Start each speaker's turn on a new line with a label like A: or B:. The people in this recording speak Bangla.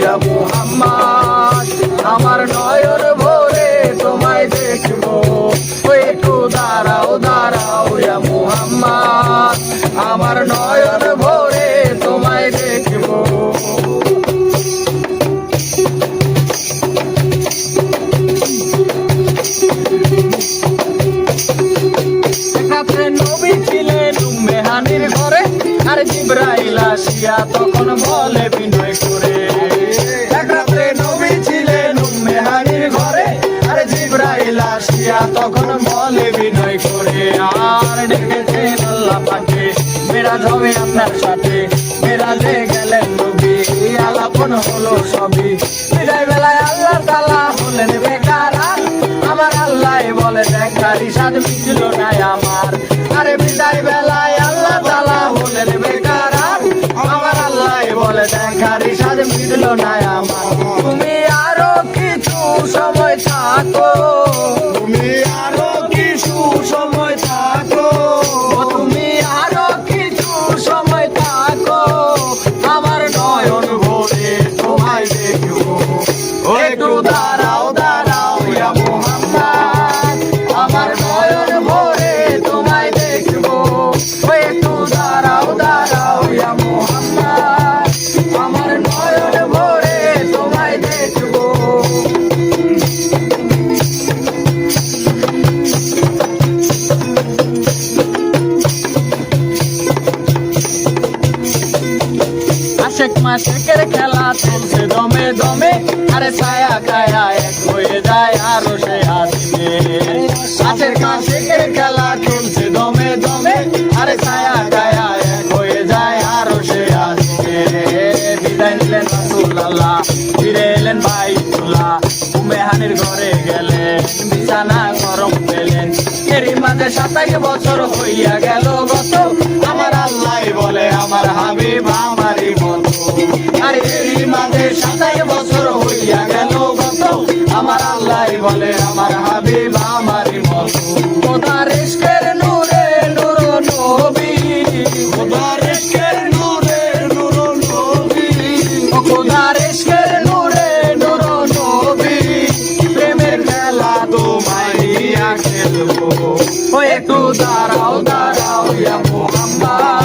A: ইয়া মুহাম্মদ আমার নয়ন ভরে তোমায় দেখবো একটু দাঁড়াও দাঁড়াও ইয়া মুহাম্মদ আমার নয়ন ভরে তোমায় দেখবো নবী ছিলেন উম্মে হানির ঘরে আর জিবরাইল আসিয়া তখন বলে বিনয় করে এক রাত্রে নবী ছিলেন উম্মে হানির ঘরে আর জিবরাইল আসিয়া তখন বলে বিনয় করে আর ডেকেছেন আল্লাহ পাকে মেরাজ হবে আপনার সাথে মেরাজে গেলেন নবী আলাপন হলো সবই বিদায় বেলায় আল্লাহ তাআলা হলেন বেকার আমার আল্লাহ বলে দেখার ইশাদ মিটল না আমার আরে বিদায় বেলায় আল্লাহ তাআলা হলেন বেকার আমার আল্লাহ বলে দেখার ইশাদ মিটল না আমার তুমি আরো কিছু সময় থাকো তুমি আরো কিছু সময় থাকো তুমি আরো কিছু সময় থাকো আমার নয়ন ভরে তোমায় দেখবো একটু দাঁড়াও দাঁড়াও ইয়া মুহাম্মদ আমার নয়ন ভরে তোমায় দেখবো একটু দাঁড়াও দাঁড়াও ইয়া মুহাম্মদ আমার নয়ন ভরে তোমায় দেখবো আশেক মাশেকের খেলা চলছে দমে দমে আরে ছায়া কায়া এক হয়ে যায় আরো সে আসবে আশেক মাশেকের খেলা চলছে দমে দমে আরে ছায়া কায়া এক হয়ে যায় আরো সে আসবে বিদায় নিলেন রাসূলুল্লাহ ফিরে এলেন বাইতুল্লাহ উম্মে হানির ঘরে গেলেন বিছানা গরম পেলেন এরই মাঝে 27 বছর হইয়া গেল গত আমার আল্লাহ বলে আমার হাবিব আমারই মতো আরে এরই মাঝে 27 বছর হইয়া গেল গত আমার আল্লাহ বলে আমার হাবিব আমারই মতো খোদার ইশকের নূরে নূর নবী খোদার ইশকের নূরে নূর নবী ও খোদার ইশকের নূরে নূর নবী প্রেমের খেলা তোমায় নিয়ে খেলবো ও একটু দাঁড়াও দাঁড়াও ইয়া মুহাম্মদ